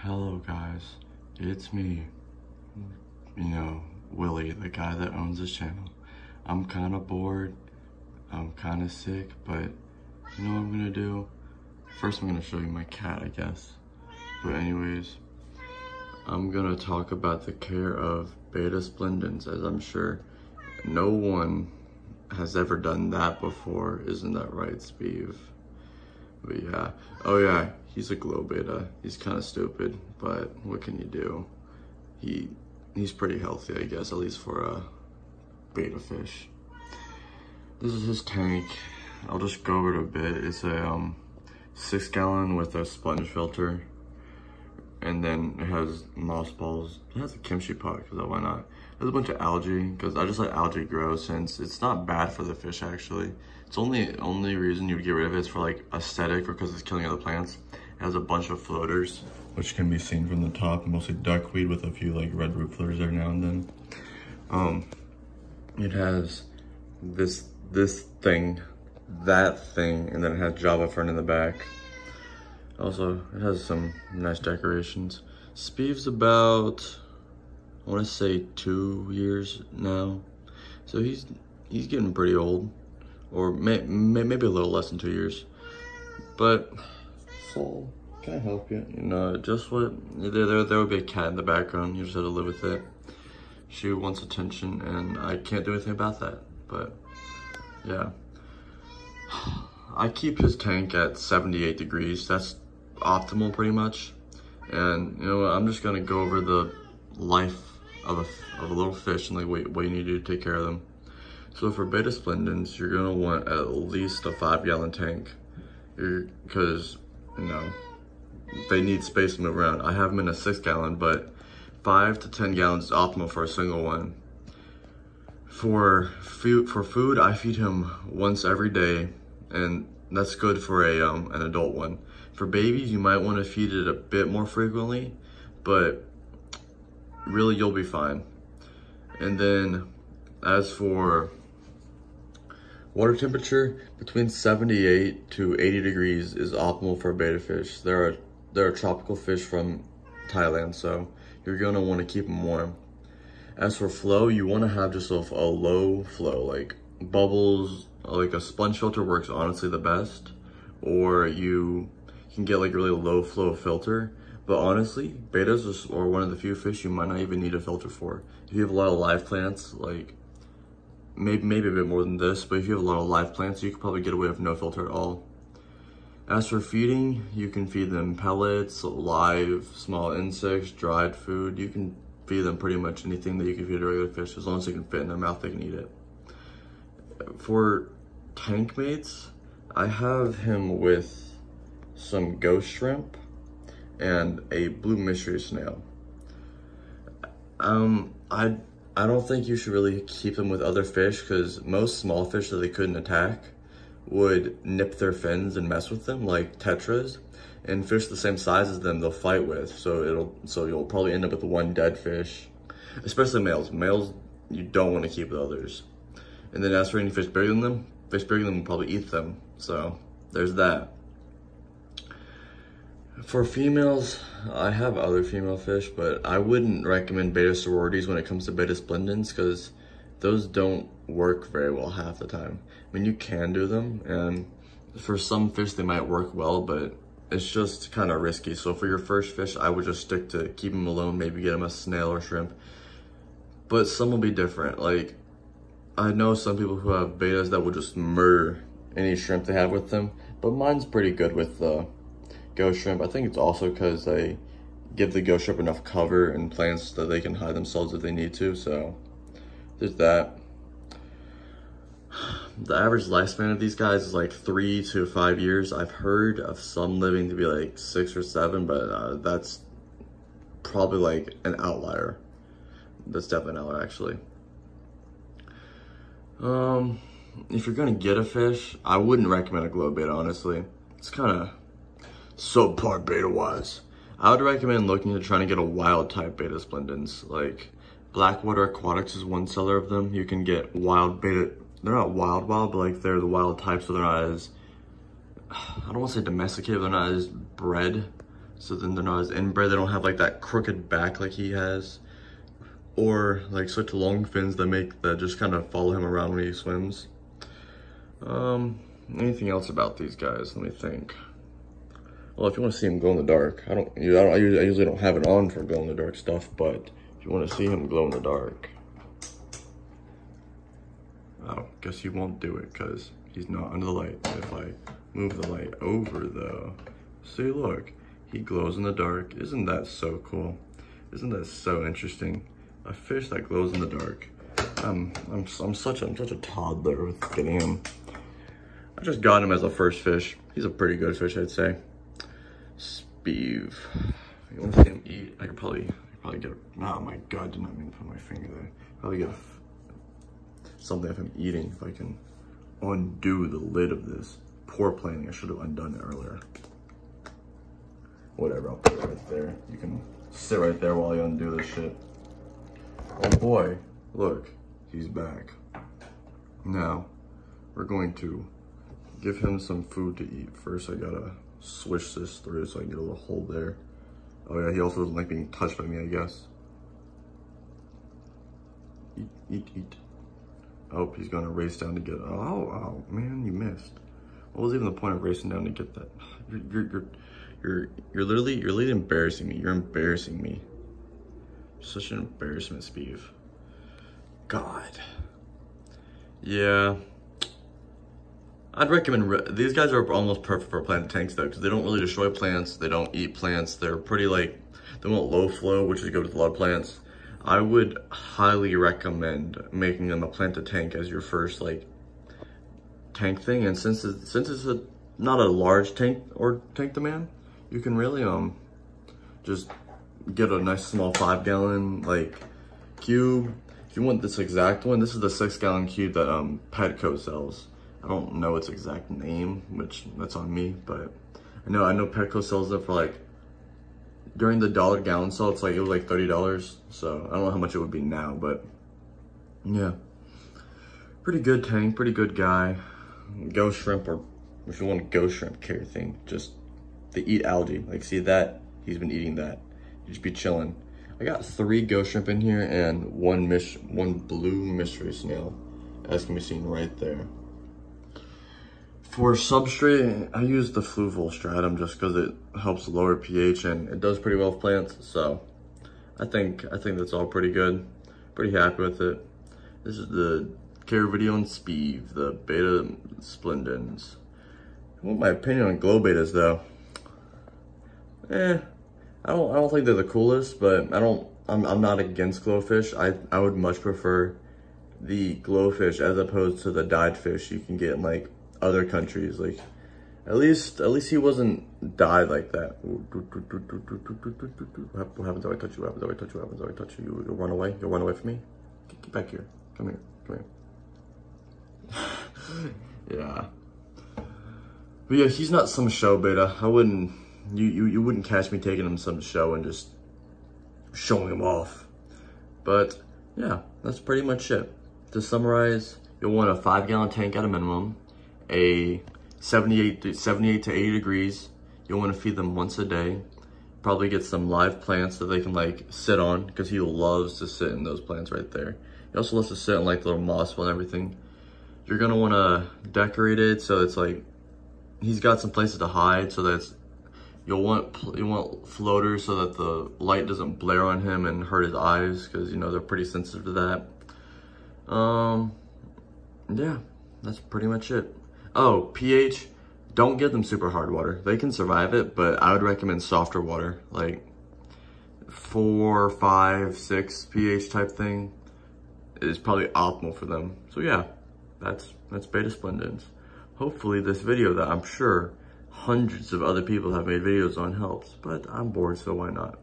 Hello guys, it's me, Willie, the guy that owns this channel. I'm kind of bored, I'm kind of sick, but you know what I'm gonna do? First I'm gonna show you my cat, I guess. But anyways, I'm gonna talk about the care of Betta Splendens, as I'm sure no one has ever done that before. Isn't that right, Sbeve? But yeah, oh yeah, he's a glow beta. He's kind of stupid, but what can you do? He's pretty healthy, I guess, at least for a beta fish. This is his tank. I'll just go over it a bit. It's a 6-gallon with a sponge filter, and then it has mothballs. It has a kimchi pot, because why not? There's a bunch of algae, because I just let algae grow, since it's not bad for the fish actually. It's only reason you would get rid of it is for like aesthetic or because it's killing other plants. It has a bunch of floaters, which can be seen from the top, mostly duckweed with a few like red root floaters there now and then. It has this thing, that thing, and then it has Java fern in the back. Also, it has some nice decorations. Sbeve's about, I want to say 2 years now, so he's getting pretty old, or maybe a little less than 2 years. But so can I help you? Just what there would be a cat in the background. You just have to live with it. She wants attention, and I can't do anything about that. But yeah, I keep his tank at 78 degrees. That's optimal, pretty much. And you know what? I'm just gonna go over the life of a little fish and like what you need to do to take care of them. So for Betta Splendens, you're gonna want at least a 5-gallon tank, because they need space to move around. I have them in a 6-gallon, but 5 to 10 gallons is optimal for a single one. For food, I feed him once every day, and that's good for an adult one. For babies, you might want to feed it a bit more frequently, but really you'll be fine. And then as for water temperature, between 78 to 80 degrees is optimal for betta fish. There are tropical fish from Thailand, so you're gonna want to keep them warm. As for flow, you want to have just a low flow, like bubbles, like a sponge filter works honestly the best, or you can get like a really low flow filter. But honestly, bettas are one of the few fish you might not even need a filter for. If you have a lot of live plants, like maybe a bit more than this, but if you have a lot of live plants, you could probably get away with no filter at all. As for feeding, you can feed them pellets, live, small insects, dried food. You can feed them pretty much anything that you can feed a regular fish, as long as they can fit in their mouth, they can eat it. For tank mates, I have him with some ghost shrimp and a blue mystery snail. I don't think you should really keep them with other fish, because most small fish that they couldn't attack would nip their fins and mess with them, like tetras, and fish the same size as them they'll fight with. So you'll probably end up with one dead fish, especially males. Males you don't want to keep with others. And then as for any fish bigger than them, fish bigger than them will probably eat them. So there's that. For females, I have other female fish, but I wouldn't recommend betta sororities when it comes to Betta Splendens, because those don't work very well half the time. I mean, you can do them, and for some fish they might work well, but it's just kind of risky. So for your first fish, I would just stick to keep them alone, maybe get them a snail or shrimp. But some will be different. Like, I know some people who have bettas that will just murder any shrimp they have with them, but mine's pretty good with the ghost shrimp. I think it's also because they give the ghost shrimp enough cover and plants that they can hide themselves if they need to, so there's that. The average lifespan of these guys is like 3 to 5 years. I've heard of some living to be like 6 or 7, but that's probably like an outlier. That's definitely an outlier, actually. If you're gonna get a fish, I wouldn't recommend a glow beta, honestly. It's kind of subpar beta wise. I would recommend looking at trying to get a wild type Betta Splendens. Like Blackwater Aquatics is one seller of them. You can get wild beta. They're not wild, but like they're the wild type, so they're not as, I don't want to say domesticated, they're not as bred. so then they're not as inbred. They don't have like that crooked back like he has, or like such long fins that just kind of follow him around when he swims. Anything else about these guys? Let me think. Well, if you want to see him glow in the dark, I usually don't have it on for glow in the dark stuff, but if you want to see him glow in the dark, I guess he won't do it because he's not under the light. If I move the light over though, see, look, he glows in the dark. Isn't that so cool? Isn't that so interesting? A fish that glows in the dark. I'm such a toddler with getting him. I just got him as a first fish. He's a pretty good fish, I'd say. Sbeve. You want to see him eat? I could probably get. Oh my god! Did not mean to put my finger there. Probably get something of him eating if I can undo the lid of this. Poor planning. I should have undone it earlier. Whatever. I'll put it right there. You can sit right there while you undo this shit. Oh boy! Look, he's back. Now we're going to give him some food to eat. First, I gotta swish this through so I get a little hole there. Oh yeah, he also doesn't like being touched by me, I guess. Eat, eat, eat. Oh, he's gonna race down to get, oh man, you missed. What was even the point of racing down to get that? You're literally embarrassing me. You're embarrassing me. Such an embarrassment, Sbeve. God. Yeah. I'd recommend, these guys are almost perfect for plant tanks though, because they don't really destroy plants, they don't eat plants, they're pretty like, they won't low flow, which is good with a lot of plants. I would highly recommend making them a plant to tank as your first like tank thing, and since it's not a large tank or tank demand, you can really just get a nice small 5-gallon like cube. If you want this exact one, this is the 6-gallon cube that Petco sells. I don't know its exact name, which that's on me, but I know Petco sells it for like, during the $1 sale, it was like $30. So I don't know how much it would be now, but yeah. Pretty good tank, pretty good guy. Ghost shrimp, or if you want a ghost shrimp care thing, just they eat algae. Like, see that? He's been eating that. You just be chilling. I got 3 ghost shrimp in here and one blue mystery snail, as can be seen right there. For substrate, I use the fluval stratum just because it helps lower pH and it does pretty well with plants. So I think that's all pretty good. Pretty happy with it. This is the care video on Sbeve, the Betta Splendens. I want my opinion on glow betas though. I don't think they're the coolest, but I'm not against glowfish. I would much prefer the glowfish as opposed to the dyed fish you can get in like other countries. Like at least he wasn't dyed like that. What happens if I touch you? What happens if I touch you? What happens if I touch you? You'll run away? You'll run away from me? Get back here. Come here. Come here. Yeah. But yeah, he's not some show beta. I wouldn't, you wouldn't catch me taking him some show and just showing him off. But yeah, that's pretty much it. To summarize, you'll want a 5-gallon tank at a minimum, a 78 to 80 degrees. You'll want to feed them once a day. Probably get some live plants that they can like sit on, because he loves to sit in those plants right there. He also loves to sit in like little moss and everything. You're gonna want to decorate it so it's like he's got some places to hide, so that's you want floaters so that the light doesn't blare on him and hurt his eyes, because you know they're pretty sensitive to that. Yeah, that's pretty much it. Oh, pH, don't give them super hard water. They can survive it, but I would recommend softer water, like 4, 5, 6 pH type thing is probably optimal for them. So yeah, that's Betta Splendens. Hopefully this video that I'm sure hundreds of other people have made videos on helps, but I'm bored, so why not?